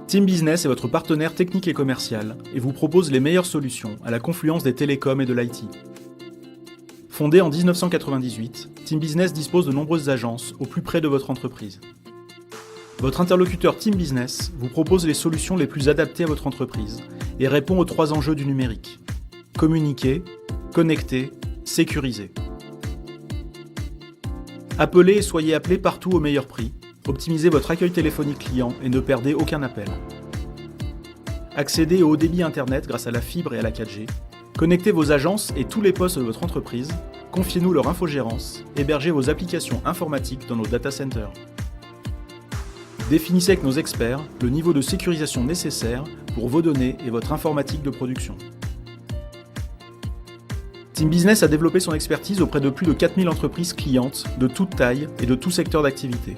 Team Business est votre partenaire technique et commercial et vous propose les meilleures solutions à la confluence des télécoms et de l'IT. Fondé en 1998, Team Business dispose de nombreuses agences au plus près de votre entreprise. Votre interlocuteur Team Business vous propose les solutions les plus adaptées à votre entreprise et répond aux 3 enjeux du numérique. Communiquer, connecter, sécuriser. Appelez et soyez appelés partout au meilleur prix. Optimisez votre accueil téléphonique client et ne perdez aucun appel. Accédez au haut débit Internet grâce à la fibre et à la 4G. Connectez vos agences et tous les postes de votre entreprise. Confiez-nous leur infogérance. Hébergez vos applications informatiques dans nos data centers. Définissez avec nos experts le niveau de sécurisation nécessaire pour vos données et votre informatique de production. Team Business a développé son expertise auprès de plus de 4000 entreprises clientes de toute taille et de tout secteur d'activité.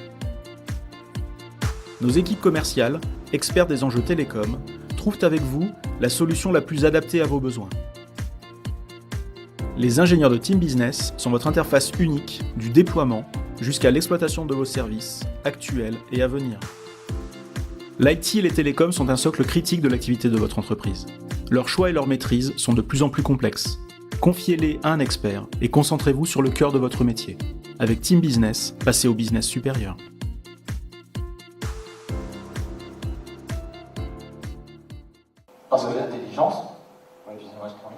Nos équipes commerciales, experts des enjeux télécoms, trouvent avec vous la solution la plus adaptée à vos besoins. Les ingénieurs de Team Business sont votre interface unique du déploiement jusqu'à l'exploitation de vos services, actuels et à venir. L'IT et les télécoms sont un socle critique de l'activité de votre entreprise. Leurs choix et leur maîtrise sont de plus en plus complexes. Confiez-les à un expert et concentrez-vous sur le cœur de votre métier. Avec Team Business, passez au business supérieur. Parce que l'intelligence, excusez-moi, je prends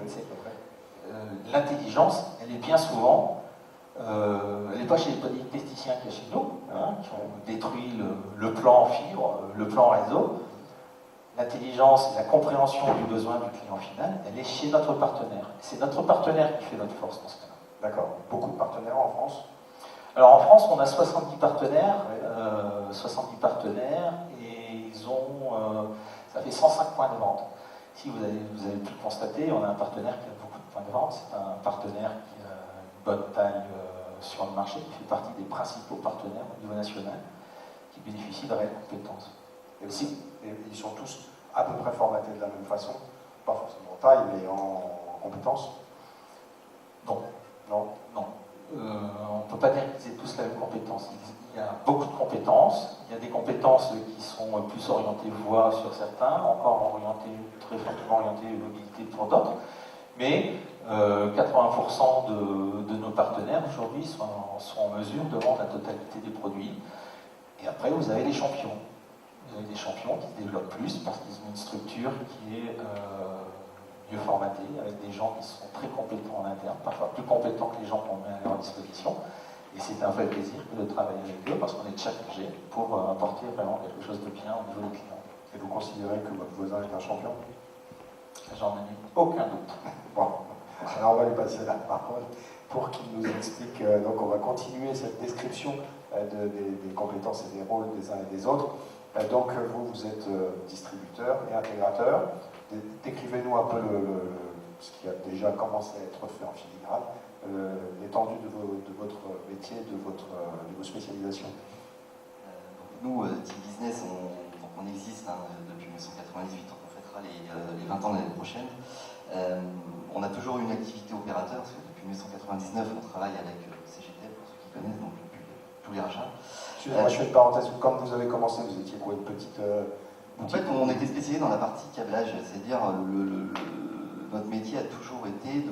l'intelligence, elle est bien souvent, elle n'est pas chez les politiciens qu'il y a chez nous, qui ont détruit le plan fibre, le plan réseau. L'intelligence et la compréhension du besoin du client final, elle est chez notre partenaire. C'est notre partenaire qui fait notre force dans ce cas-là. D'accord. Beaucoup de partenaires en France? Alors en France, on a 70 partenaires, et ils ont, ça fait 105 points de vente. Si vous avez pu le constater, on a un partenaire qui a beaucoup de points de vente. C'est un partenaire qui a une bonne taille sur le marché, qui fait partie des principaux partenaires au niveau national, qui bénéficient de réelles compétences. Et aussi, ils sont tous à peu près formatés de la même façon, pas forcément en taille, mais en compétences? Non. On ne peut pas dire qu'ils aient tous la même compétence. Il y a beaucoup de compétences. Il y a des compétences qui sont plus orientées voix sur certains, encore très fortement orientées mobilité pour d'autres. Mais 80% de nos partenaires aujourd'hui sont en mesure de vendre la totalité des produits. Et après, vous avez les champions. Vous avez des champions qui se développent plus parce qu'ils ont une structure qui est mieux formatée, avec des gens qui sont très compétents en interne, parfois plus compétents que les gens qu'on met à leur disposition. Et c'est un vrai plaisir de travailler avec eux parce qu'on est challengé pour apporter vraiment quelque chose de bien au niveau des clients. Et vous considérez que votre voisin est un champion? J'en ai aucun doute. Bon, alors on va lui passer la parole pour qu'il nous explique. Donc on va continuer cette description des compétences et des rôles des uns et des autres. Donc vous êtes distributeur et intégrateur. Décrivez-nous un peu ce qui a déjà commencé à être fait en filigrane, l'étendue de votre métier, de vos spécialisations. Nous, Team Business, on existe depuis 1998, on fêtera les 20 ans l'année prochaine. On a toujours eu une activité opérateur, parce que depuis 1999, on travaille avec CGTEL, pour ceux qui connaissent, donc depuis tous les rachats. Excusez-moi, je fais une parenthèse. Quand vous avez commencé, vous étiez quoi, une petite... En fait, on était spécialisé dans la partie câblage, c'est-à-dire notre métier a toujours été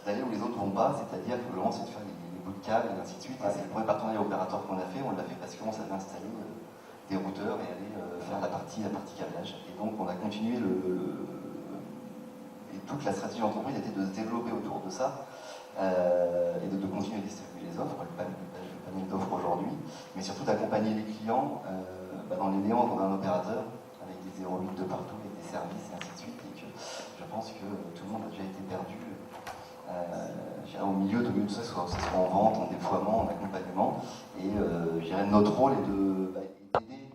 d'aller où les autres vont pas, c'est-à-dire que vraiment c'est de faire les bouts de câbles et ainsi de suite. Et c'est le premier partenariat opérateur qu'on a fait, on l'a fait parce qu'on savait installer des routeurs et aller faire la partie câblage. Et donc on a continué et toute la stratégie de l'entreprise était de se développer autour de ça et de continuer à distribuer les offres, le panier d'offres aujourd'hui, mais surtout d'accompagner les clients dans les méandres d'un opérateur avec des 08 de partout, avec des services et ainsi de suite, et que je pense que tout le monde a déjà été perdu au milieu de tout ça, soit en vente, en déploiement, en accompagnement, et je dirais notre rôle est d'aider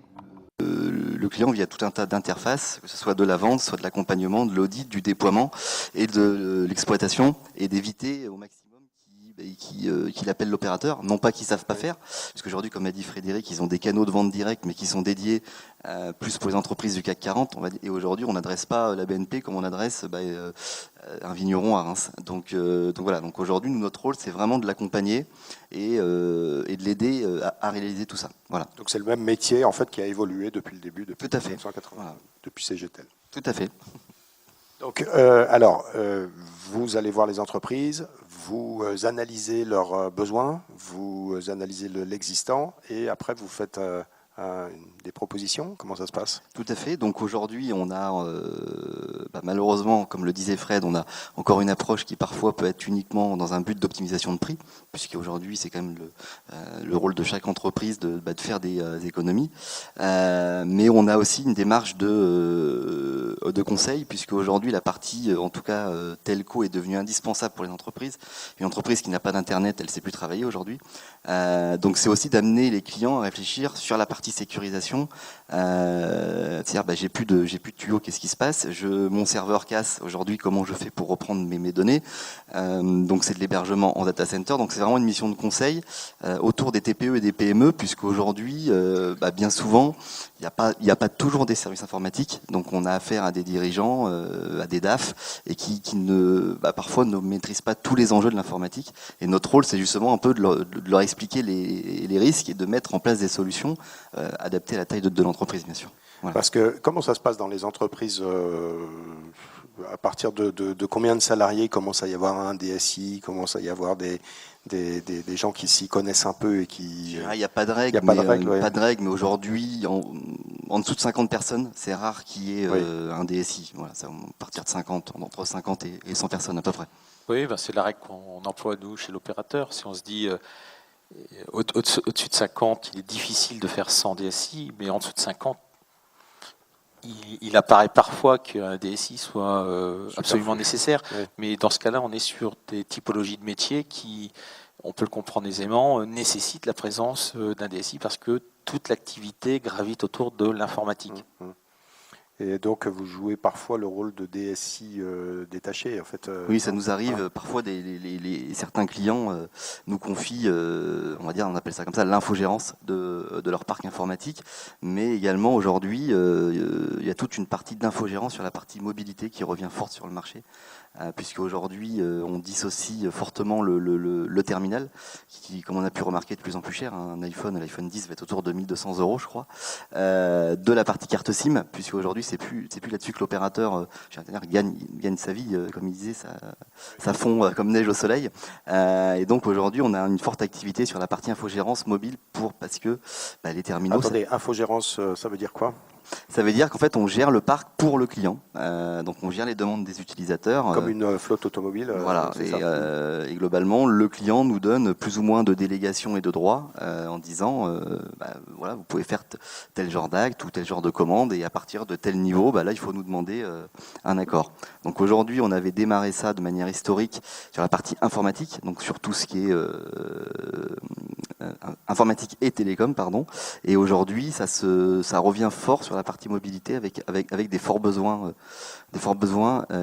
le client via tout un tas d'interfaces, que ce soit de la vente, soit de l'accompagnement, de l'audit, du déploiement et de l'exploitation, et d'éviter au maximum qu'il qu'il appelle l'opérateur, non pas qu'ils savent pas faire, parce qu'aujourd'hui, comme a dit Frédéric, ils ont des canaux de vente directe, mais qui sont dédiés plus pour les entreprises du CAC 40, on va dire, et aujourd'hui, on n'adresse pas la BNP comme on adresse un vigneron à Reims. Donc voilà, donc aujourd'hui, notre rôle, c'est vraiment de l'accompagner et de l'aider à réaliser tout ça. Voilà. Donc c'est le même métier en fait qui a évolué depuis le début, depuis Tout à fait. 1980, Voilà. depuis CGTEL. Tout à fait. Donc, vous allez voir les entreprises, vous analysez leurs besoins, vous analysez l'existant, et après vous faites des propositions. Comment ça se passe? Tout à fait. Donc aujourd'hui, on a malheureusement, comme le disait Fred, on a encore une approche qui parfois peut être uniquement dans un but d'optimisation de prix, puisqu'aujourd'hui c'est quand même le rôle de chaque entreprise de faire des économies. Mais on a aussi une démarche de conseil, puisque aujourd'hui la partie, en tout cas telco, est devenue indispensable pour les entreprises. Une entreprise qui n'a pas d'internet, elle ne sait plus travailler aujourd'hui. Donc c'est aussi d'amener les clients à réfléchir sur la partie sécurisation. C'est-à-dire j'ai plus de tuyaux, qu'est-ce qui se passe, mon serveur casse aujourd'hui, comment je fais pour reprendre mes données. Donc c'est de l'hébergement en data center, donc c'est vraiment une mission de conseil autour des TPE et des PME, puisqu'aujourd'hui bien souvent il n'y a pas toujours des services informatiques, donc on a affaire à des dirigeants, à des DAF, et qui parfois ne maîtrisent pas tous les enjeux de l'informatique, et notre rôle c'est justement un peu de leur expliquer les risques et de mettre en place des solutions adaptées à la taille de l'entreprise, bien sûr. Voilà. Parce que comment ça se passe dans les entreprises à partir de combien de salariés commence à y avoir un DSI, commence à y avoir des gens qui s'y connaissent un peu et qui... Il n'y a pas de règle, mais aujourd'hui, en dessous de 50 personnes, c'est rare qu'il y ait un DSI. Voilà, ça va partir de 50, entre 50 et 100 personnes à peu près. Oui, c'est la règle qu'on emploie nous chez l'opérateur. Si on se dit au-dessus de 50, il est difficile de faire 100 DSI, mais en dessous de 50, il apparaît parfois qu'un DSI soit absolument nécessaire, oui. Mais dans ce cas-là, on est sur des typologies de métiers qui, on peut le comprendre aisément, nécessitent la présence d'un DSI parce que toute l'activité gravite autour de l'informatique. Et donc, vous jouez parfois le rôle de DSI détaché, en fait. Oui, ça nous arrive. Parfois, certains clients nous confient, on appelle ça comme ça, l'infogérance de leur parc informatique. Mais également, aujourd'hui, il y a toute une partie d'infogérance sur la partie mobilité qui revient forte sur le marché. Puisque aujourd'hui on dissocie fortement le terminal, qui, comme on a pu remarquer, est de plus en plus cher. L'iPhone 10 va être autour de 1 200 €, je crois, de la partie carte SIM, puisque aujourd'hui c'est plus là-dessus que l'opérateur gagne sa vie, comme il disait, ça fond comme neige au soleil. Et donc aujourd'hui on a une forte activité sur la partie infogérance mobile parce que les terminaux. Attendez, infogérance, ça veut dire quoi ? Ça veut dire qu'en fait, on gère le parc pour le client. Donc, on gère les demandes des utilisateurs. Comme une flotte automobile. Voilà. Et globalement, le client nous donne plus ou moins de délégations et de droits en disant, voilà, vous pouvez faire tel genre d'acte ou tel genre de commande, et à partir de tel niveau, là, il faut nous demander un accord. Donc, aujourd'hui, on avait démarré ça de manière historique sur la partie informatique, donc sur tout ce qui est informatique et télécom, pardon. Et aujourd'hui, ça revient fort sur la partie mobilité avec des forts besoins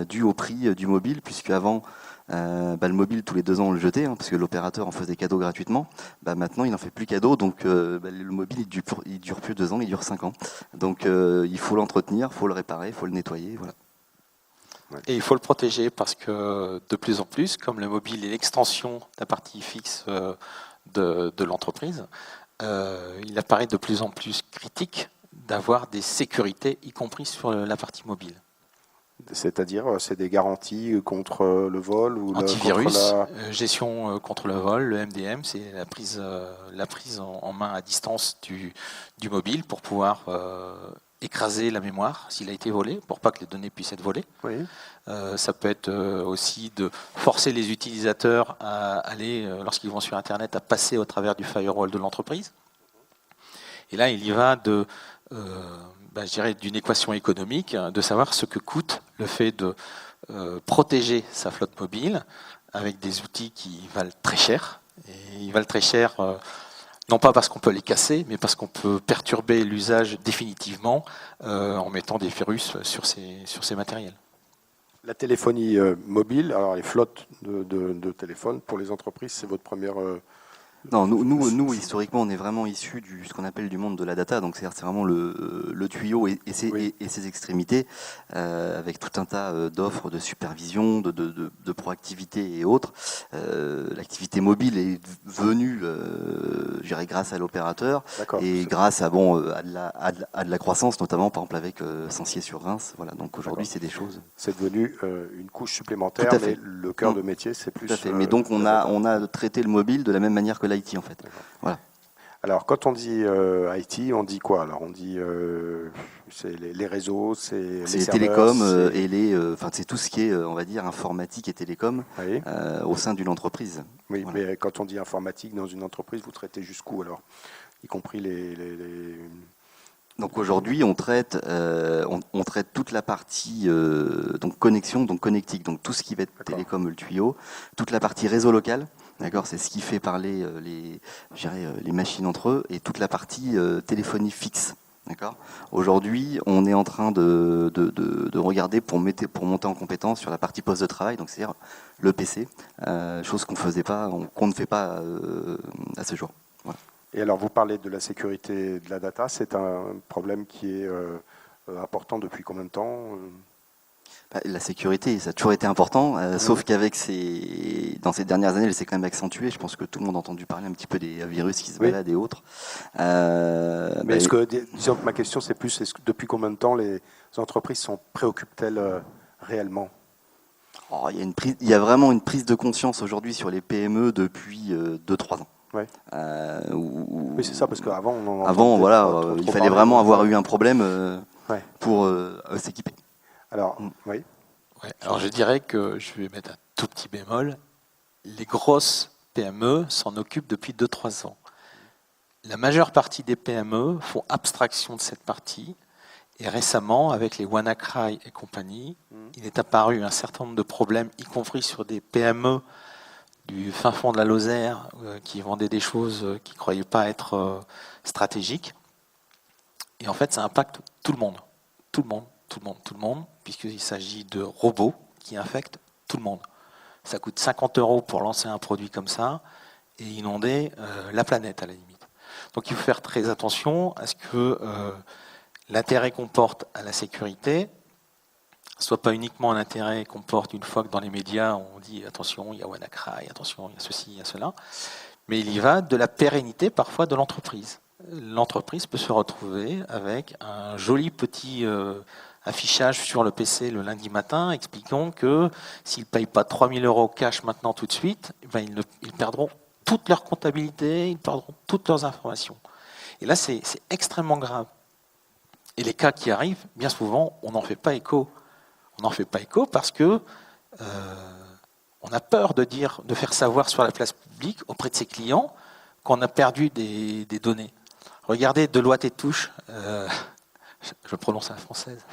dus au prix du mobile, puisque avant le mobile tous les 2 ans on le jetait, parce que l'opérateur en faisait cadeau gratuitement. Maintenant il n'en fait plus cadeau, donc le mobile il dure plus 2 ans, il dure 5 ans. Donc il faut l'entretenir, il faut le réparer, il faut le nettoyer, voilà. Et il faut le protéger parce que de plus en plus, comme le mobile est l'extension de la partie fixe de l'entreprise, il apparaît de plus en plus critique d'avoir des sécurités, y compris sur la partie mobile. C'est-à-dire, c'est des garanties contre le vol ou antivirus, gestion contre le vol, le MDM, c'est la prise en main à distance du mobile pour pouvoir écraser la mémoire s'il a été volé, pour pas que les données puissent être volées. Oui. Ça peut être aussi de forcer les utilisateurs à aller, lorsqu'ils vont sur Internet, à passer au travers du firewall de l'entreprise. Et là, il y va je dirais d'une équation économique, de savoir ce que coûte le fait de protéger sa flotte mobile avec des outils qui valent très cher. Et ils valent très cher, non pas parce qu'on peut les casser, mais parce qu'on peut perturber l'usage définitivement en mettant des virus sur ces matériels. La téléphonie mobile, alors les flottes de téléphones, pour les entreprises, c'est votre première... Non, nous, historiquement, on est vraiment issus du ce qu'on appelle du monde de la data. Donc, c'est vraiment le tuyau et ses extrémités, avec tout un tas d'offres de supervision, de proactivité et autres. L'activité mobile est venue, je dirais, grâce à l'opérateur et grâce à de la croissance, notamment par exemple avec Sancier-sur-Reims. Voilà. Donc aujourd'hui, c'est des choses. C'est devenu une couche supplémentaire, mais le cœur de métier, c'est plus. Tout à fait. Mais donc on a traité le mobile de la même manière que l'IT en fait. Voilà. Alors quand on dit IT, on dit quoi? Alors on dit c'est les réseaux, c'est les télécoms et c'est tout ce qui est on va dire informatique et télécom au sein d'une entreprise. Oui, voilà. Mais quand on dit informatique dans une entreprise, vous traitez jusqu'où alors, y compris les... Donc aujourd'hui, on traite toute la partie donc connexion, donc connectique, donc tout ce qui va être télécom, le tuyau, toute la partie réseau local. D'accord, c'est ce qui fait parler les machines entre eux, et toute la partie téléphonie fixe. D'accord. Aujourd'hui, on est en train de regarder pour monter en compétence sur la partie poste de travail, donc c'est-à-dire le PC, chose qu'on ne fait pas à ce jour. Voilà. Et alors, vous parlez de la sécurité de la data, c'est un problème qui est important depuis combien de temps? La sécurité, ça a toujours été important, sauf qu'avec dans ces dernières années, elle s'est quand même accentuée. Je pense que tout le monde a entendu parler un petit peu des virus qui se baladent et autres. Mais disons que ma question, c'est plus, depuis combien de temps les entreprises s'en préoccupent-elles réellement? Il y a vraiment une prise de conscience aujourd'hui sur les PME depuis 2-3 ans. Ouais. Oui, c'est ça, parce qu'avant, il fallait vraiment avoir eu un problème pour s'équiper. Alors, oui. Ouais, alors je dirais que je vais mettre un tout petit bémol. Les grosses PME s'en occupent depuis 2-3 ans. La majeure partie des PME font abstraction de cette partie. Et récemment, avec les WannaCry et compagnie, il est apparu un certain nombre de problèmes, y compris sur des PME du fin fond de la Lozère qui vendaient des choses qu'ils ne croyaient pas être stratégiques. Et en fait, ça impacte tout le monde. Tout le monde, puisqu'il s'agit de robots qui infectent tout le monde. Ça coûte 50 € pour lancer un produit comme ça et inonder la planète à la limite. Donc il faut faire très attention à ce que l'intérêt qu'on porte à la sécurité ne soit pas uniquement un intérêt qu'on porte une fois que dans les médias on dit attention, il y a WannaCry, attention, il y a ceci, il y a cela, mais il y va de la pérennité parfois de l'entreprise. L'entreprise peut se retrouver avec un joli petit affichage sur le PC le lundi matin expliquant que s'ils ne payent pas 3 000 € cash maintenant tout de suite, ils perdront toute leur comptabilité, ils perdront toutes leurs informations. Et là, c'est extrêmement grave. Et les cas qui arrivent, bien souvent, on n'en fait pas écho. On n'en fait pas écho parce que on a peur de faire savoir sur la place publique auprès de ses clients qu'on a perdu des données. Regardez Deloitte et Touche, je prononce à la française,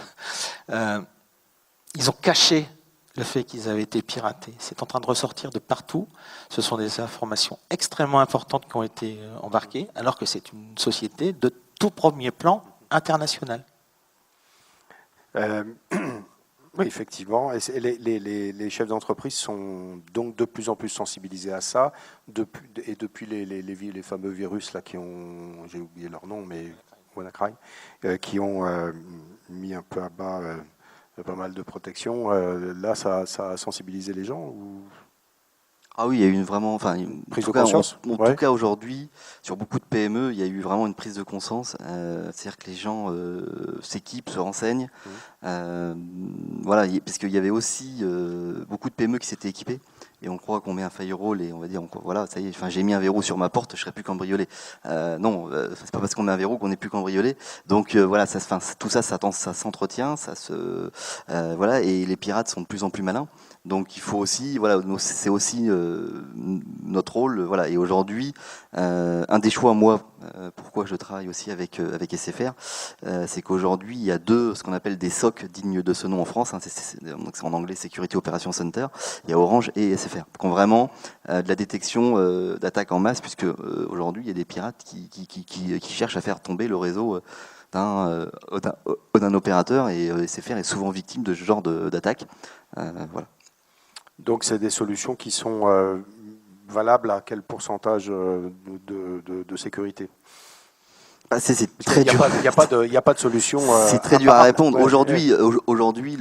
ils ont caché le fait qu'ils avaient été piratés. C'est en train de ressortir de partout. Ce sont des informations extrêmement importantes qui ont été embarquées, alors que c'est une société de tout premier plan international. Oui, effectivement. Et les chefs d'entreprise sont donc de plus en plus sensibilisés à ça. Depuis les fameux virus là, qui ont, j'ai oublié leur nom, mais WannaCry, qui ont mis un peu à bas pas mal de protection. Là, ça a sensibilisé les gens ou... Ah oui, il y a eu une prise de conscience. En tout cas, aujourd'hui, sur beaucoup de PME, il y a eu vraiment une prise de conscience. C'est-à-dire que les gens s'équipent, se renseignent. Voilà, parce qu'il y avait aussi beaucoup de PME qui s'étaient équipées. Et on croit qu'on met un firewall et on va dire, voilà, ça y est, j'ai mis un verrou sur ma porte, je ne serai plus cambriolé. Non, c'est pas parce qu'on met un verrou qu'on n'est plus cambriolé. Donc voilà, tout ça s'entretient, voilà, et les pirates sont de plus en plus malins. Donc il faut aussi, voilà, c'est aussi notre rôle, voilà. Et aujourd'hui, un des choix, moi, pourquoi je travaille aussi avec SFR, c'est qu'aujourd'hui il y a ce qu'on appelle des SOC dignes de ce nom en France. Donc c'est en anglais Security Operations Center. Il y a Orange et SFR qui ont vraiment de la détection d'attaques en masse, puisque aujourd'hui il y a des pirates qui cherchent à faire tomber le réseau d'un opérateur, et SFR est souvent victime de ce genre d'attaque. Voilà. Donc c'est des solutions qui sont valables à quel pourcentage de sécurité? C'est très dur. Il n'y a pas de solution. C'est très dur à répondre. Ouais, Aujourd'hui,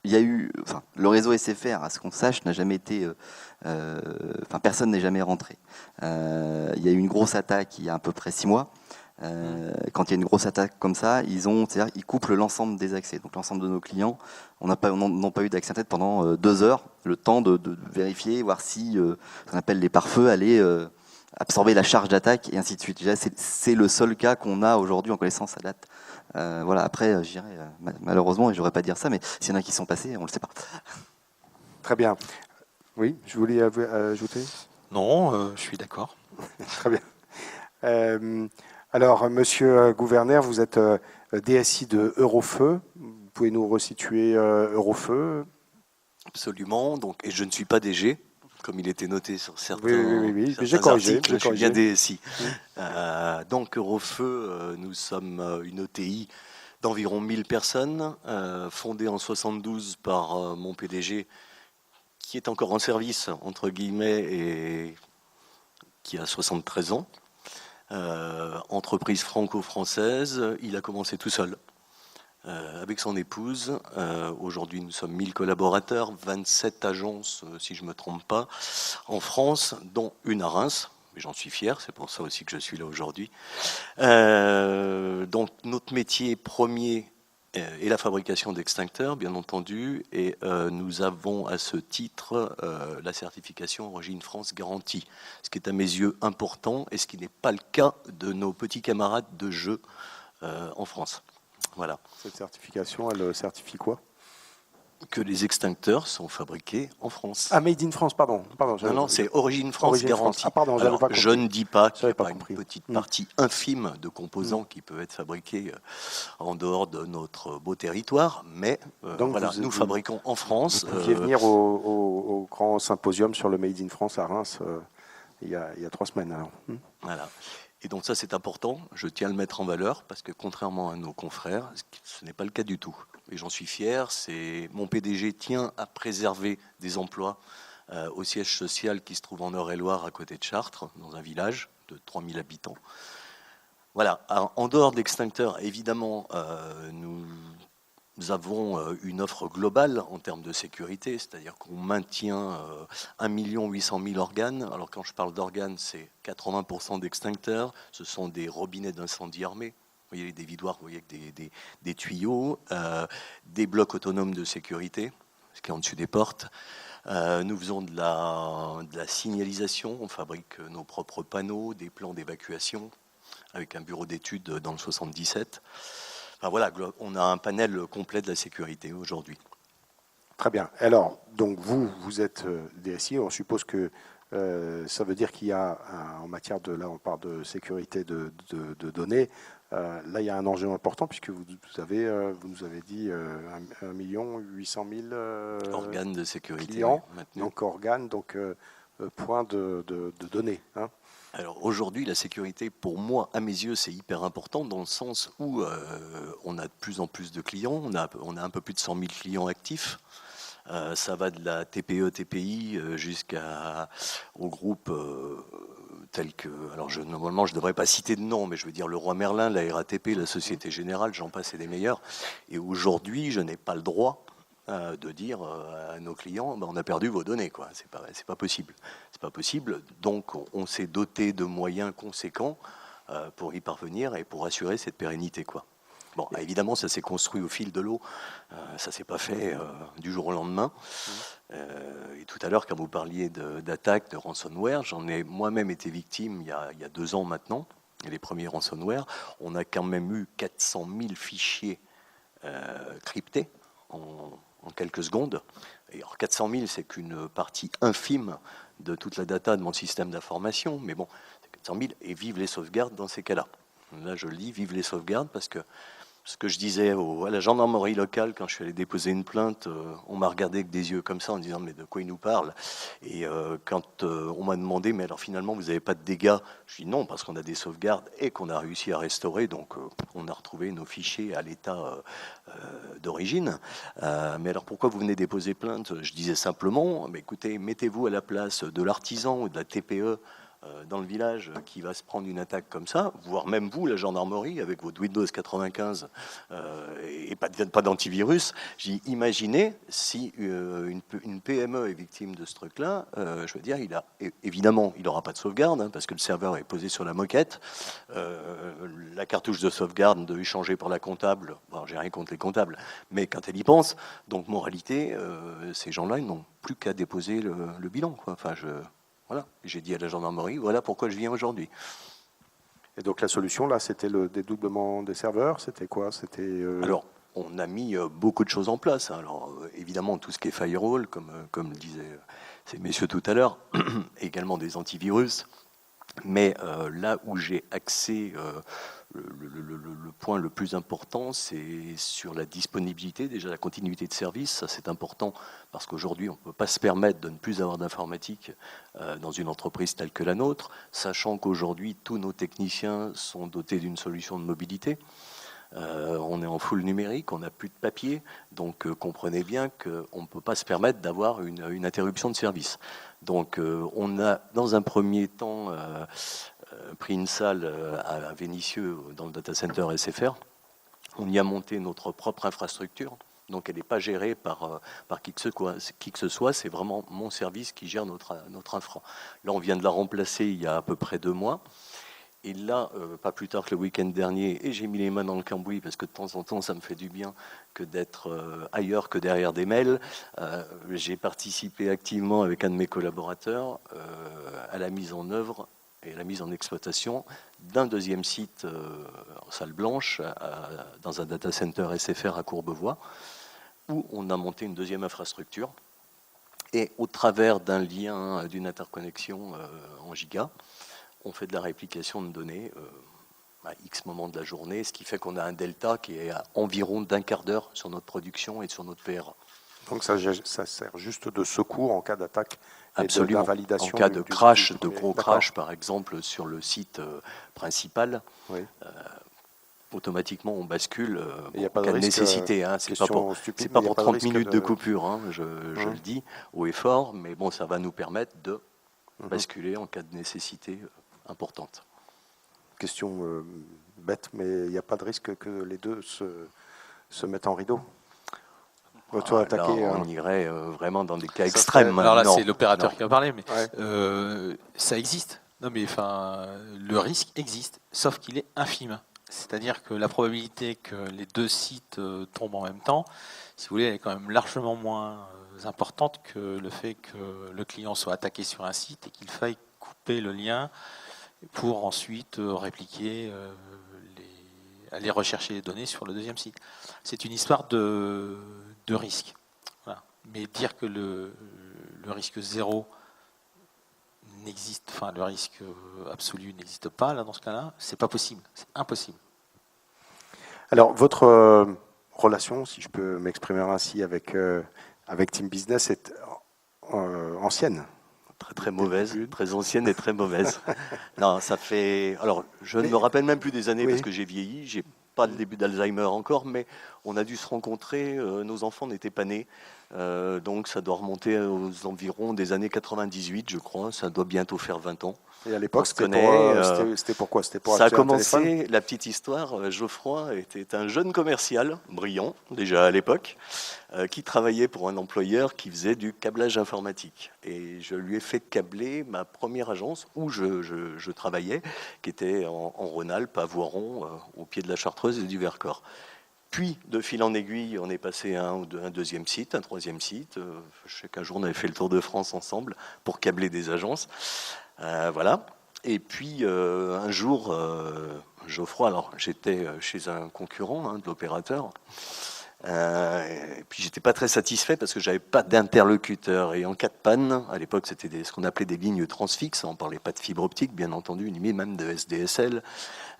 il y a eu, le réseau SFR, à ce qu'on sache, n'a jamais été, personne n'est jamais rentré. Il y a eu une grosse attaque il y a à peu près 6 mois. Quand il y a une grosse attaque comme ça, ils coupent l'ensemble des accès. Donc l'ensemble de nos clients n'ont pas eu d'accès Internet pendant 2 heures, le temps de vérifier, voir si ce qu'on appelle les pare-feux allaient absorber la charge d'attaque et ainsi de suite. C'est le seul cas qu'on a aujourd'hui en connaissance à date. Voilà. Après, je dirais, malheureusement, et je n'aurais pas dire ça, mais s'il y en a qui sont passés, on ne le sait pas. Très bien. Oui, je voulais ajouter. Non, je suis d'accord. Très bien. Alors, monsieur Gouverneur, vous êtes DSI de Eurofeu. Vous pouvez nous resituer Eurofeu? Absolument. Donc, et je ne suis pas DG, comme il était noté sur certains, oui. certains J'ai corrigé. articles. Je suis bien DSI. Donc, Eurofeu, nous sommes une ETI d'environ 1000 personnes, fondée en 72 par mon PDG, qui est encore en service, entre guillemets, et qui a 73 ans. Entreprise franco-française, il a commencé tout seul, avec son épouse. Aujourd'hui, nous sommes 1000 collaborateurs, 27 agences, si je ne me trompe pas, en France, dont une à Reims. Mais j'en suis fier, c'est pour ça aussi que je suis là aujourd'hui. Donc, notre métier premier est la fabrication d'extincteurs, bien entendu, et nous avons à ce titre la certification Origine France Garantie, ce qui est à mes yeux important et ce qui n'est pas le cas de nos petits camarades de jeu en France. Voilà. Cette certification, elle certifie quoi? Que les extincteurs sont fabriqués en France. Ah, Made in France, pardon. Non, c'est Origine France Garantie. Ah, pardon, alors, pas compris. je ne dis pas qu'il n'y a pas compris. une petite partie infime de composants qui peuvent être fabriqués en dehors de notre beau territoire, mais voilà, nous fabriquons en France. Vous pouviez venir au grand symposium sur le Made in France à Reims il y a 3 semaines. Alors. Voilà. Et donc ça, c'est important, je tiens à le mettre en valeur, parce que contrairement à nos confrères, ce n'est pas le cas du tout. Et j'en suis fier, mon PDG tient à préserver des emplois au siège social qui se trouve en Eure-et-Loire, à côté de Chartres, dans un village de 3000 habitants. Voilà, alors, en dehors de l'extincteur, évidemment, nous avons une offre globale en termes de sécurité, c'est-à-dire qu'on maintient 1 800 000 organes. Alors quand je parle d'organes, c'est 80% d'extincteurs, ce sont des robinets d'incendie armés. Vous voyez des vidoirs, vous voyez des tuyaux, des blocs autonomes de sécurité, ce qui est en dessus des portes. Nous faisons de la signalisation, on fabrique nos propres panneaux, des plans d'évacuation, avec un bureau d'études dans le 77. Enfin, voilà, on a un panel complet de la sécurité aujourd'hui. Très bien. Alors, donc vous êtes DSI, on suppose que ça veut dire qu'il y a, en matière là on parle de sécurité de données, là il y a un enjeu important puisque vous nous avez dit 1 800 000 organes de sécurité clients, maintenus. donc organes, donc points de données. Hein. Alors aujourd'hui, la sécurité, pour moi, à mes yeux, c'est hyper important dans le sens où on a de plus en plus de clients, on a un peu plus de 100 000 clients actifs. Ça va de la TPE, TPI jusqu'au groupe tel que... Alors normalement, je ne devrais pas citer de nom, mais je veux dire le Roi Merlin, la RATP, la Société Générale, j'en passe et des meilleurs. Et aujourd'hui, je n'ai pas le droit de dire à nos clients, on a perdu vos données, quoi. C'est pas possible. C'est pas possible. Donc, on s'est doté de moyens conséquents pour y parvenir et pour assurer cette pérennité, quoi. Bon, évidemment, ça s'est construit au fil de l'eau. Ça s'est pas fait du jour au lendemain. Et tout à l'heure, quand vous parliez d'attaques, de ransomware, j'en ai moi-même été victime il y a 2 ans maintenant. Les premiers ransomware, on a quand même eu 400 000 fichiers cryptés en quelques secondes. Et alors 400 000, c'est qu'une partie infime de toute la data de mon système d'information, mais bon, c'est 400 000, et vive les sauvegardes dans ces cas-là. Là, je le dis, vive les sauvegardes, parce que ce que je disais à la gendarmerie locale quand je suis allé déposer une plainte, on m'a regardé avec des yeux comme ça en disant mais de quoi il nous parle? Et quand on m'a demandé mais alors finalement vous n'avez pas de dégâts, je dis non parce qu'on a des sauvegardes et qu'on a réussi à restaurer, donc on a retrouvé nos fichiers à l'état d'origine. Mais alors pourquoi vous venez déposer plainte? Je disais simplement, mais écoutez, mettez-vous à la place de l'artisan ou de la TPE dans le village qui va se prendre une attaque comme ça, voire même vous, la gendarmerie, avec votre Windows 95 et pas d'antivirus. J'ai dit, imaginez si une PME est victime de ce truc-là, je veux dire, évidemment, il n'aura pas de sauvegarde, hein, parce que le serveur est posé sur la moquette. La cartouche de sauvegarde devait changer par la comptable. Bon, j'ai rien contre les comptables, mais quand elle y pense, donc moralité, ces gens-là, ils n'ont plus qu'à déposer le bilan, quoi. Enfin, voilà, j'ai dit à la gendarmerie, voilà pourquoi je viens aujourd'hui. Et donc la solution, là, c'était le dédoublement des serveurs, c'était quoi? Alors, on a mis beaucoup de choses en place. Alors, évidemment, tout ce qui est firewall, comme le disaient ces messieurs tout à l'heure, également des antivirus. Mais là où j'ai axé le point le plus important, c'est sur la disponibilité, déjà la continuité de service. Ça, c'est important parce qu'aujourd'hui, on ne peut pas se permettre de ne plus avoir d'informatique dans une entreprise telle que la nôtre, sachant qu'aujourd'hui, tous nos techniciens sont dotés d'une solution de mobilité. On est en full numérique, on n'a plus de papier, donc comprenez bien qu'on ne peut pas se permettre d'avoir une interruption de service. Donc on a, dans un premier temps, pris une salle à Vénissieux, dans le data center SFR. On y a monté notre propre infrastructure, donc elle n'est pas gérée par qui que ce soit, c'est vraiment mon service qui gère notre infra. Là, on vient de la remplacer il y a à peu près 2 mois. Et là, pas plus tard que le week-end dernier, et j'ai mis les mains dans le cambouis parce que de temps en temps, ça me fait du bien que d'être ailleurs que derrière des mails. J'ai participé activement avec un de mes collaborateurs à la mise en œuvre et à la mise en exploitation d'un deuxième site en salle blanche, dans un data center SFR à Courbevoie, où on a monté une deuxième infrastructure. Et au travers d'un lien, d'une interconnexion en giga, on fait de la réplication de données à X moments de la journée, ce qui fait qu'on a un delta qui est à environ d'un quart d'heure sur notre production et sur notre PRA. Donc ça sert juste de secours en cas d'attaque et d'invalidation. En cas de crash, de gros crash, par exemple, sur le site principal, oui. Automatiquement on bascule en cas de nécessité. Hein, c'est pas pour 30 minutes de coupure, hein, je le dis haut et fort, mais bon, ça va nous permettre de basculer en cas de nécessité importante. Question bête, mais il n'y a pas de risque que les deux se mettent en rideau? Là, on irait vraiment dans des cas extrêmes. Alors là, c'est l'opérateur qui a parlé, mais ouais. Ça existe. Non, mais enfin, le risque existe, sauf qu'il est infime. C'est-à-dire que la probabilité que les deux sites tombent en même temps, si vous voulez, elle est quand même largement moins importante que le fait que le client soit attaqué sur un site et qu'il faille couper le lien pour ensuite répliquer, aller rechercher les données sur le deuxième site. C'est une histoire de risque. Voilà. Mais dire que le risque zéro n'existe, enfin le risque absolu n'existe pas, là, dans ce cas-là, c'est pas possible, c'est impossible. Alors, votre relation, si je peux m'exprimer ainsi, avec Team Business est ancienne. Très mauvaise, très ancienne et très mauvaise. Non, ça fait. Alors, je ne me rappelle même plus des années parce que j'ai vieilli. J'ai pas le début d'Alzheimer encore, mais on a dû se rencontrer. Nos enfants n'étaient pas nés, donc ça doit remonter aux environs des années 98, je crois. Ça doit bientôt faire 20 ans. Et à l'époque, c'était pourquoi? C'était pour ça a commencé, la petite histoire, Geoffroy était un jeune commercial, brillant déjà à l'époque, qui travaillait pour un employeur qui faisait du câblage informatique. Et je lui ai fait câbler ma première agence où je travaillais, qui était en Rhône-Alpes, à Voiron, au pied de la Chartreuse et du Vercors. Puis, de fil en aiguille, on est passé à un deuxième site, un troisième site. Je sais qu'un jour, on avait fait le tour de France ensemble pour câbler des agences. Voilà. Et puis un jour, Geoffroy, alors j'étais chez un concurrent de l'opérateur, Et puis j'étais pas très satisfait parce que j'avais pas d'interlocuteur. Et en cas de panne, à l'époque c'était ce qu'on appelait des lignes transfixes, on parlait pas de fibre optique bien entendu, ni même de SDSL.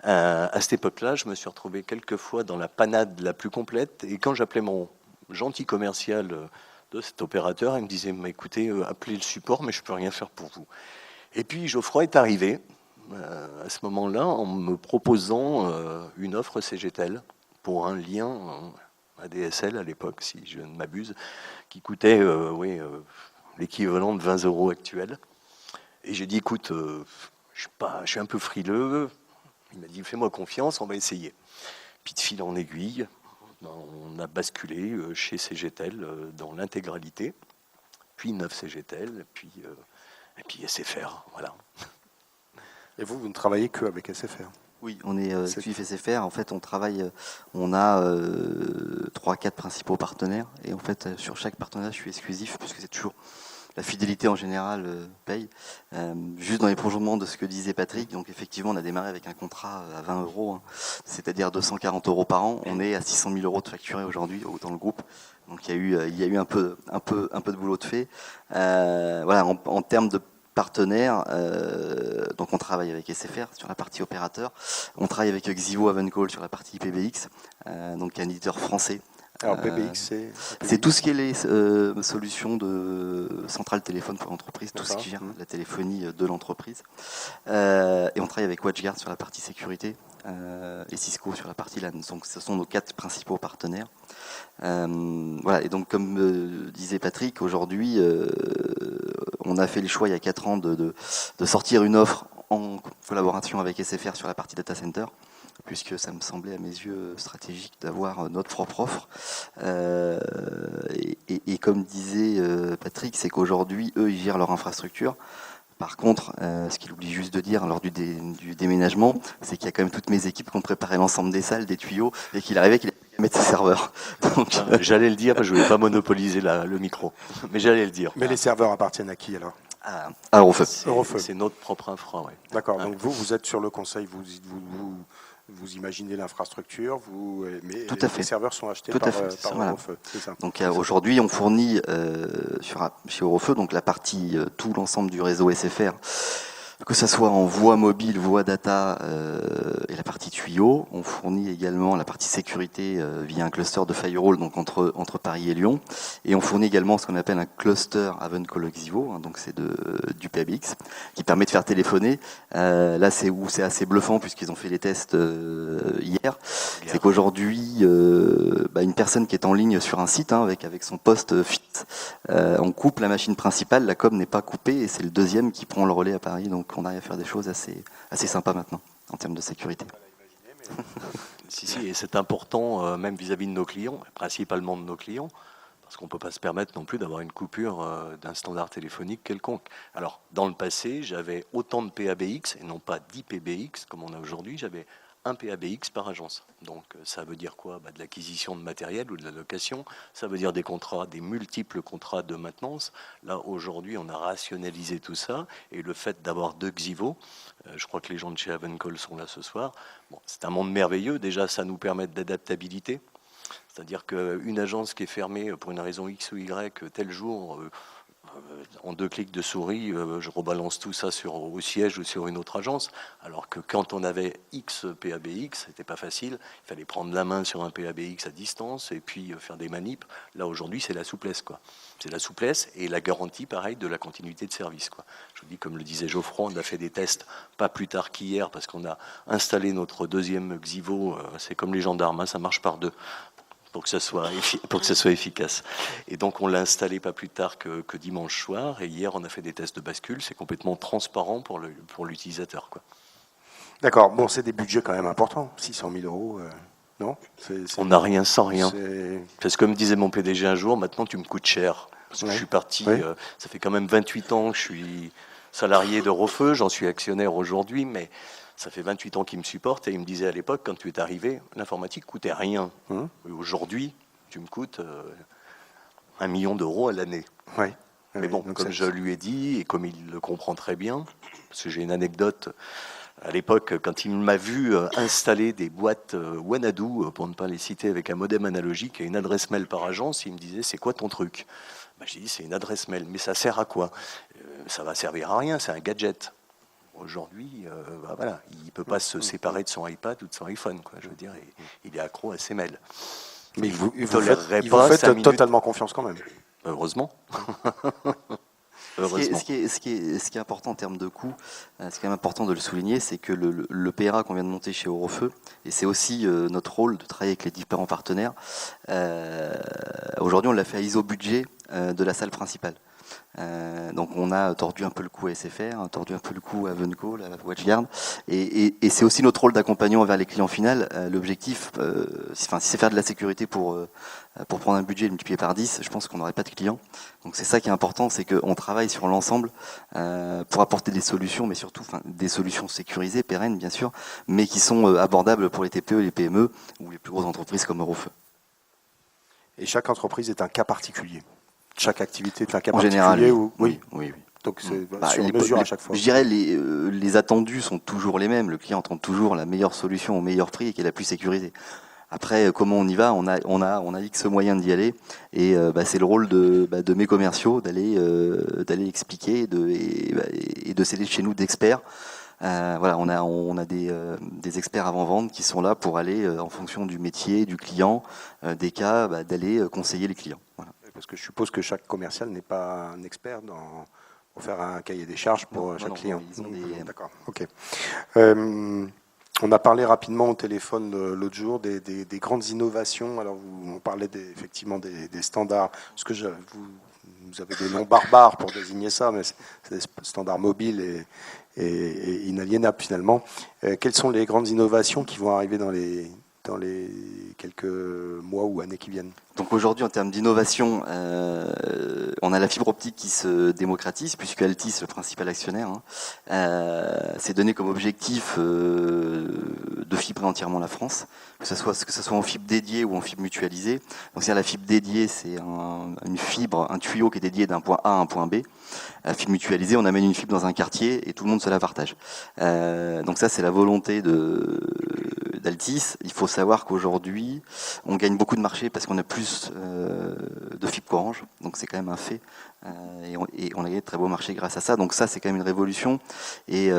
À cette époque-là, je me suis retrouvé quelques fois dans la panade la plus complète. Et quand j'appelais mon gentil commercial de cet opérateur, il me disait « écoutez, appelez le support, mais je peux rien faire pour vous ». Et puis Geoffroy est arrivé à ce moment-là en me proposant une offre CGTEL pour un lien ADSL à l'époque, si je ne m'abuse, qui coûtait l'équivalent de 20 € actuels. Et j'ai dit, écoute, je suis un peu frileux. Il m'a dit, fais-moi confiance, on va essayer. Puis de fil en aiguille, on a basculé chez CGTEL dans l'intégralité, puis 9 CGTEL, et puis SFR, voilà. Et vous ne travaillez que avec SFR? Oui, on est exclusif SFR. En fait, on a 3-4 principaux partenaires. Et en fait, sur chaque partenariat, je suis exclusif, puisque c'est toujours la fidélité en général paye. Juste dans les prolongements de ce que disait Patrick, donc effectivement, on a démarré avec un contrat à 20 €, c'est-à-dire 240 € par an. On est à 600 000 € de facturés aujourd'hui dans le groupe. Donc il y a eu un peu de boulot de fait. Voilà, en termes de partenaires, donc on travaille avec SFR sur la partie opérateur, on travaille avec Xivo Avencall sur la partie PBX, donc un éditeur français. Alors PBX, c'est tout ce qui est les solutions de centrale téléphone pour l'entreprise, tout ce qui gère la téléphonie de l'entreprise. Et on travaille avec WatchGuard sur la partie sécurité et Cisco sur la partie LAN. Donc ce sont nos 4 principaux partenaires. Voilà, et donc comme disait Patrick, aujourd'hui on a fait le choix il y a 4 ans de sortir une offre en collaboration avec SFR sur la partie data center, puisque ça me semblait à mes yeux stratégique d'avoir notre propre offre. Et comme disait Patrick, c'est qu'aujourd'hui, eux, ils gèrent leur infrastructure. Par contre, ce qu'il oublie juste de dire lors du déménagement, c'est qu'il y a quand même toutes mes équipes qui ont préparé l'ensemble des salles, des tuyaux, et qu'il arrivait qu'il allait mettre ses serveurs. Donc, j'allais le dire, je ne voulais pas monopoliser le micro, mais j'allais le dire. Mais les serveurs appartiennent à qui alors? à Eurofeu. C'est notre propre infra, oui. D'accord, donc vous êtes sur le conseil, vous imaginez l'infrastructure, mais tout à fait. Les serveurs sont achetés par Eurofeu, c'est ça. Donc aujourd'hui, on fournit chez Eurofeu donc la partie, tout l'ensemble du réseau SFR, que ce soit en voie mobile, voie data et la partie tuyau. On fournit également la partie sécurité via un cluster de firewall, donc entre Paris et Lyon. Et on fournit également ce qu'on appelle un cluster Avencall Xivo, donc c'est du PBX, qui permet de faire téléphoner. Là, c'est assez bluffant puisqu'ils ont fait les tests hier. C'est qu'aujourd'hui, une personne qui est en ligne sur un site avec son poste fixe, on coupe la machine principale, la com n'est pas coupée et c'est le deuxième qui prend le relais à Paris. Donc on arrive à faire des choses assez sympas maintenant en termes de sécurité. Si, et c'est important même vis-à-vis de nos clients, principalement de nos clients, parce qu'on ne peut pas se permettre non plus d'avoir une coupure d'un standard téléphonique quelconque. Alors, dans le passé, j'avais autant de PABX, et non pas 10 PBX comme on a aujourd'hui, j'avais un PABX par agence. Donc ça veut dire quoi? De l'acquisition de matériel ou de la location. Ça veut dire des contrats, des multiples contrats de maintenance. Là, aujourd'hui, on a rationalisé tout ça. Et le fait d'avoir 2 Xivo, je crois que les gens de chez Avencall sont là ce soir, c'est un monde merveilleux. Déjà, ça nous permet d'adaptabilité. C'est-à-dire qu'une agence qui est fermée pour une raison X ou Y tel jour, en 2 clics de souris, je rebalance tout ça au siège ou sur une autre agence. Alors que quand on avait X PABX, c'était pas facile. Il fallait prendre la main sur un PABX à distance et puis faire des manips. Là, aujourd'hui, c'est la souplesse, quoi. C'est la souplesse et la garantie, pareil, de la continuité de service, quoi. Je vous dis, comme le disait Geoffroy, on a fait des tests pas plus tard qu'hier parce qu'on a installé notre 2e Xivo. C'est comme les gendarmes, ça marche par 2. Pour que ça soit efficace. Et donc on l'a installé pas plus tard que dimanche soir, et hier on a fait des tests de bascule, c'est complètement transparent pour l'utilisateur, quoi. D'accord, bon, c'est des budgets quand même importants, 600 000 €, non? On n'a rien sans rien. Parce que comme disait mon PDG un jour, maintenant tu me coûtes cher. Parce que je suis parti, ça fait quand même 28 ans que je suis salarié d'Eurofeu, j'en suis actionnaire aujourd'hui, mais ça fait 28 ans qu'il me supporte et il me disait à l'époque, quand tu es arrivé, l'informatique coûtait rien. Et aujourd'hui, tu me coûtes 1 million d'euros à l'année. Oui. Mais bon, comme je lui ai dit et comme il le comprend très bien, parce que j'ai une anecdote, À l'époque, quand il m'a vu installer des boîtes Wanadu, pour ne pas les citer, avec un modem analogique et une adresse mail par agence, il me disait, c'est quoi ton truc? J'ai dit, c'est une adresse mail, mais ça sert à quoi? Ça va servir à rien, c'est un gadget. Aujourd'hui, voilà, il ne peut pas se séparer de son iPad ou de son iPhone, quoi. Je veux dire, il est accro à ses mails. Mais vous pas faites totalement confiance quand même. Heureusement. Ce qui est important en termes de coût, ce qui est important de le souligner, c'est que le PRA qu'on vient de monter chez Eurofeu, et c'est aussi notre rôle de travailler avec les différents partenaires, aujourd'hui on l'a fait à ISO budget de la salle principale. Donc on a tordu un peu le cou à SFR, tordu un peu le cou à Venco, la WatchGuard, et c'est aussi notre rôle d'accompagnement envers les clients finaux. L'objectif, si c'est faire de la sécurité pour prendre un budget et le multiplier par 10, je pense qu'on n'aurait pas de clients. Donc c'est ça qui est important, c'est qu'on travaille sur l'ensemble pour apporter des solutions, mais surtout des solutions sécurisées, pérennes bien sûr, mais qui sont abordables pour les TPE, les PME ou les plus grosses entreprises comme Eurofeu. Et chaque entreprise est un cas particulier. Chaque activité est un cas en particulier. Général, Oui. Donc c'est sur mesure à chaque fois. Je dirais les attendus sont toujours les mêmes. Le client attend toujours la meilleure solution au meilleur prix et qui est la plus sécurisée. Après, comment on y va? On a X moyens d'y aller, et c'est le rôle de mes commerciaux d'aller expliquer et de céder chez nous d'experts. Voilà, on a des experts avant-vente qui sont là pour aller en fonction du métier, du client, des cas, d'aller conseiller les clients. Voilà. Parce que je suppose que chaque commercial n'est pas un expert pour faire un cahier des charges pour chaque client. D'accord, ok. On a parlé rapidement au téléphone l'autre jour des grandes innovations. Alors, on parlait effectivement des standards. Parce que vous avez des noms barbares pour désigner ça, mais c'est des standards mobiles et inaliénables finalement. Quelles sont les grandes innovations qui vont arriver dans les quelques mois ou années qui viennent? Donc aujourd'hui, en termes d'innovation, on a la fibre optique qui se démocratise, puisque Altice, le principal actionnaire, s'est donné comme objectif de fibrer entièrement la France, que ce soit en fibre dédiée ou en fibre mutualisée. Donc c'est la fibre dédiée, c'est une fibre, un tuyau qui est dédié d'un point A à un point B. La fibre mutualisée, on amène une fibre dans un quartier et tout le monde se la partage. Donc ça, c'est la volonté d'Altis. Il faut savoir qu'aujourd'hui, on gagne beaucoup de marché parce qu'on a plus de fibre qu'Orange, donc c'est quand même un fait, et on a gagné de très beaux marchés grâce à ça. Donc ça, c'est quand même une révolution, et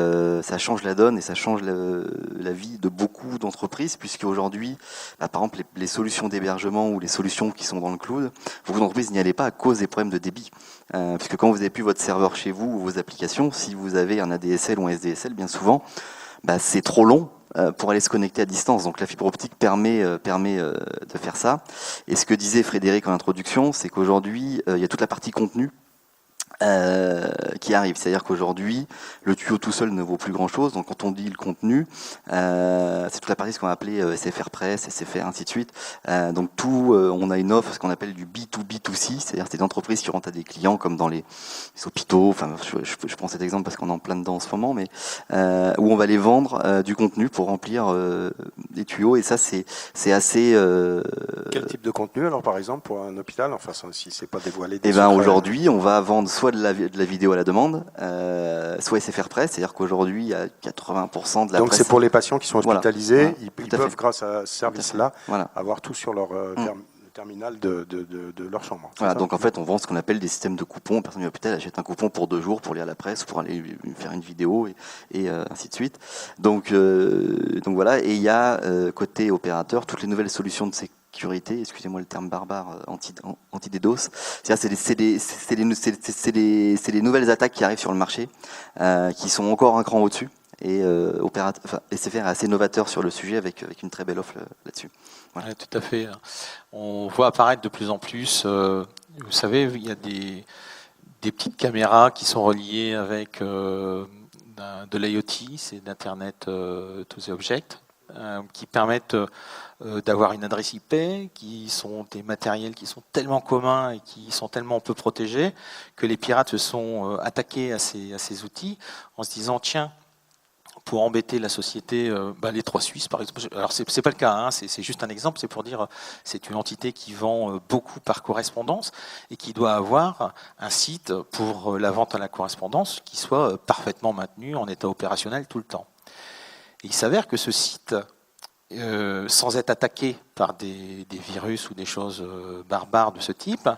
ça change la donne et ça change la vie de beaucoup d'entreprises, puisque aujourd'hui, par exemple, les solutions d'hébergement ou les solutions qui sont dans le cloud, beaucoup d'entreprises n'y allaient pas à cause des problèmes de débit, puisque quand vous n'avez plus votre serveur chez vous ou vos applications, si vous avez un ADSL ou un SDSL, bien souvent, c'est trop long pour aller se connecter à distance. Donc la fibre optique permet de faire ça. Et ce que disait Frédéric en introduction, c'est qu'aujourd'hui, il y a toute la partie contenu qui arrive. C'est-à-dire qu'aujourd'hui, le tuyau tout seul ne vaut plus grand-chose. Donc quand on dit le contenu, c'est toute la partie ce qu'on va appeler SFR Press, SFR, ainsi de suite. Donc on a une offre, ce qu'on appelle du B2B2C, c'est-à-dire c'est des entreprises qui rentrent à des clients comme dans les hôpitaux. Enfin, je prends cet exemple parce qu'on est en plein dedans en ce moment, mais où on va les vendre du contenu pour remplir des tuyaux. Et ça, c'est assez... Quel type de contenu, alors, par exemple, pour un hôpital? Enfin, si c'est pas dévoilé. Aujourd'hui, on va vendre soit de la vidéo à la demande, soit SFR Press, c'est-à-dire qu'aujourd'hui, il y a 80% de la Donc presse. c'est pour les patients qui sont hospitalisés, Voilà. Ils peuvent, grâce à ce service-là, voilà, avoir tout sur leur terminal de leur chambre. Voilà, donc en fait, on vend ce qu'on appelle des systèmes de coupons. Une personne à l'hôpital achète un coupon pour 2 jours pour lire la presse, pour aller faire une vidéo et ainsi de suite. Donc voilà, et il y a côté opérateur toutes les nouvelles solutions de sécurité, excusez-moi le terme barbare, anti-DDoS. C'est les nouvelles attaques qui arrivent sur le marché, qui sont encore un cran au-dessus. Et SFR est assez novateur sur le sujet avec une très belle offre là-dessus. Voilà. Ouais, tout à fait. On voit apparaître de plus en plus, vous savez, il y a des petites caméras qui sont reliées avec de l'IoT, c'est d'Internet to the Object, qui permettent d'avoir une adresse IP, qui sont des matériels qui sont tellement communs et qui sont tellement peu protégés que les pirates se sont attaqués à ces outils en se disant tiens, pour embêter la société, les 3 Suisses par exemple. Alors c'est pas le cas, hein, c'est juste un exemple, c'est pour dire c'est une entité qui vend beaucoup par correspondance et qui doit avoir un site pour la vente à la correspondance qui soit parfaitement maintenu en état opérationnel tout le temps. Et il s'avère que ce site, sans être attaqué par des virus ou des choses barbares de ce type,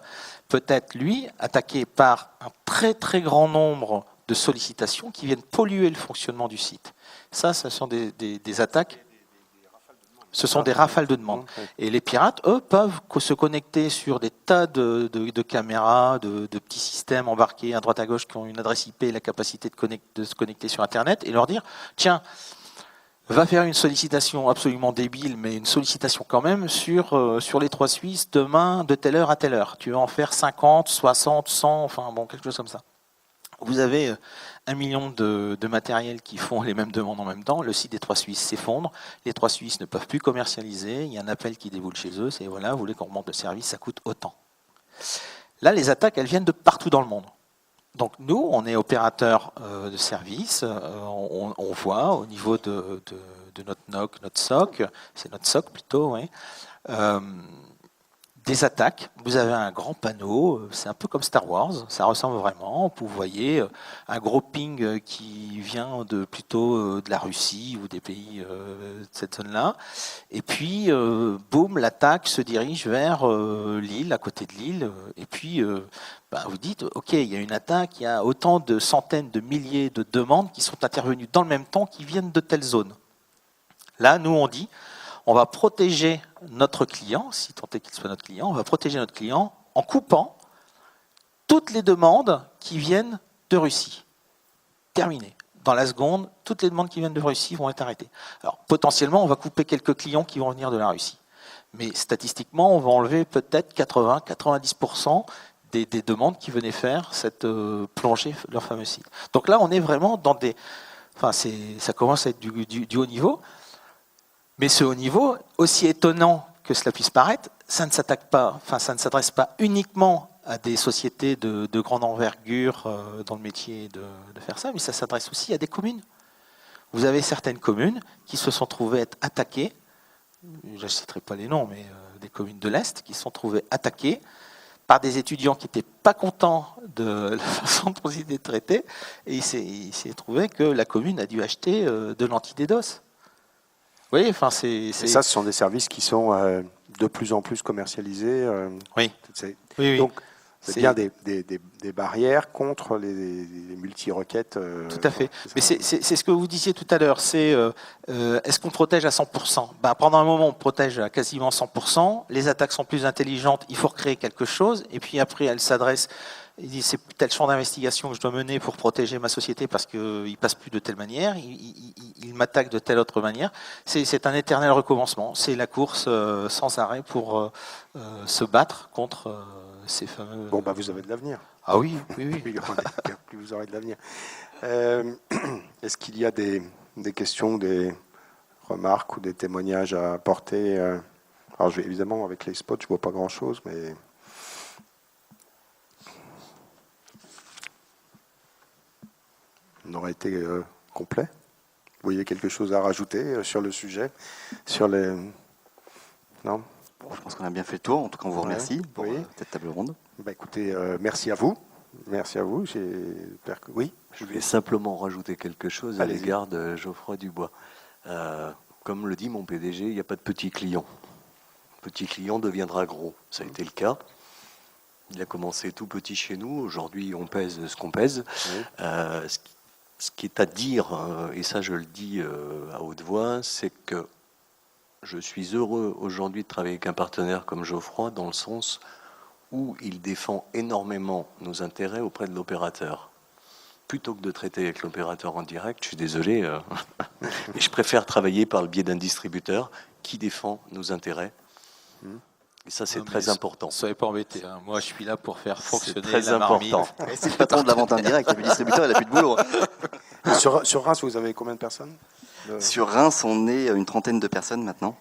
peut être, lui, attaqué par un très très grand nombre de sollicitations qui viennent polluer le fonctionnement du site. Ça, ce sont des attaques. Ce sont des rafales de demandes. Et les pirates, eux, peuvent se connecter sur des tas de caméras, de petits systèmes embarqués à droite à gauche qui ont une adresse IP et la capacité de se connecter sur Internet et leur dire, tiens, va faire une sollicitation absolument débile, mais une sollicitation quand même sur les 3 Suisses demain de telle heure à telle heure. Tu vas en faire 50, 60, 100, enfin bon, quelque chose comme ça. Vous avez 1 million de matériels qui font les mêmes demandes en même temps. Le site des 3 Suisses s'effondre. Les 3 Suisses ne peuvent plus commercialiser. Il y a un appel qui déboule chez eux. C'est voilà, vous voulez qu'on remonte le service, ça coûte autant. Là, les attaques, elles viennent de partout dans le monde. Donc nous, on est opérateur de service. On voit au niveau de notre NOC, notre SOC, c'est notre SOC plutôt, oui. Des attaques, vous avez un grand panneau, c'est un peu comme Star Wars, ça ressemble vraiment. Vous voyez un gros ping qui vient plutôt de la Russie ou des pays de cette zone-là. Et puis, boum, l'attaque se dirige vers Lille, à côté de Lille. Et puis, vous dites, OK, il y a une attaque, il y a autant de centaines de milliers de demandes qui sont intervenues dans le même temps qui viennent de telle zone. Là, nous, on dit, on va protéger notre client, si tant est qu'il soit notre client, on va protéger notre client en coupant toutes les demandes qui viennent de Russie. Terminé. Dans la seconde, toutes les demandes qui viennent de Russie vont être arrêtées. Alors, potentiellement, on va couper quelques clients qui vont venir de la Russie. Mais statistiquement, on va enlever peut-être 80-90% des demandes qui venaient faire cette plongée de leur fameux site. Donc là, on est vraiment dans des... Enfin, ça commence à être du haut niveau. Mais ce haut niveau, aussi étonnant que cela puisse paraître, ça ne s'adresse pas uniquement à des sociétés de grande envergure dans le métier de faire ça, mais ça s'adresse aussi à des communes. Vous avez certaines communes qui se sont trouvées être attaquées, je ne citerai pas les noms, mais des communes de l'Est qui se sont trouvées attaquées par des étudiants qui n'étaient pas contents de la façon dont ils étaient traités, et il s'est trouvé que la commune a dû acheter de l'anti-DDoS. Oui, enfin Et ça, ce sont des services qui sont de plus en plus commercialisés. Oui. Oui. Donc, c'est bien des barrières contre les multi-requêtes. Tout à fait. Mais c'est ce que vous disiez tout à l'heure. C'est est-ce qu'on protège à 100% ? Pendant un moment, on protège à quasiment 100%. Les attaques sont plus intelligentes. Il faut recréer quelque chose. Et puis après, elles s'adressent. Il dit, c'est tel champ d'investigation que je dois mener pour protéger ma société parce qu'il ne passe plus de telle manière, il m'attaque de telle autre manière. C'est un éternel recommencement. C'est la course sans arrêt pour se battre contre ces fameux... Bon, vous avez de l'avenir. Ah oui. Plus vous aurez de l'avenir. Est-ce qu'il y a des questions, des remarques ou des témoignages à apporter Alors, évidemment, avec les spots, je ne vois pas grand-chose, mais... On aurait été complet. Vous voyez quelque chose à rajouter sur le sujet, sur les... Non ? Bon, je pense qu'on a bien fait le tour. En tout cas, on vous remercie pour cette table ronde. Écoutez, merci à vous. Merci à vous. Oui. Je vais simplement rajouter quelque chose à l'égard de Geoffroy Dubois. Comme le dit mon PDG, il n'y a pas de petit client. Petit client deviendra gros. Ça a été le cas. Il a commencé tout petit chez nous. Aujourd'hui, on pèse ce qu'on pèse. Oui. Ce qui est à dire, et ça je le dis à haute voix, c'est que je suis heureux aujourd'hui de travailler avec un partenaire comme Geoffroy, dans le sens où il défend énormément nos intérêts auprès de l'opérateur. Plutôt que de traiter avec l'opérateur en direct, je suis désolé, mais je préfère travailler par le biais d'un distributeur qui défend nos intérêts. Et ça, c'est très important. Ne soyez pas embêtés. Moi, je suis là pour faire fonctionner très la marmite. Et c'est le patron de la vente indirecte. Le distributeur, il n'a plus de boulot. Sur Reims, vous avez combien de personnes ? Sur Reims, on est une trentaine de personnes maintenant.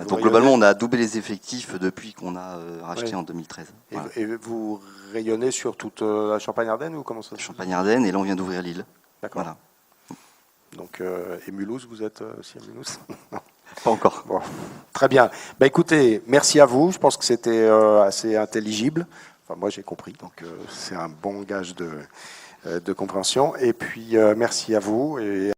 Donc globalement, on a doublé les effectifs depuis qu'on a racheté en 2013. Voilà. Et vous rayonnez sur toute la Champagne-Ardenne ou comment ça se passe ? Champagne-Ardenne, et là, on vient d'ouvrir Lille. D'accord. Voilà. Donc, et Mulhouse, vous êtes aussi à Mulhouse ? Non. Pas encore. Bon. Très bien. Écoutez, merci à vous. Je pense que c'était assez intelligible. Enfin, moi, j'ai compris. Donc, c'est un bon gage de compréhension. Et puis, merci à vous. Et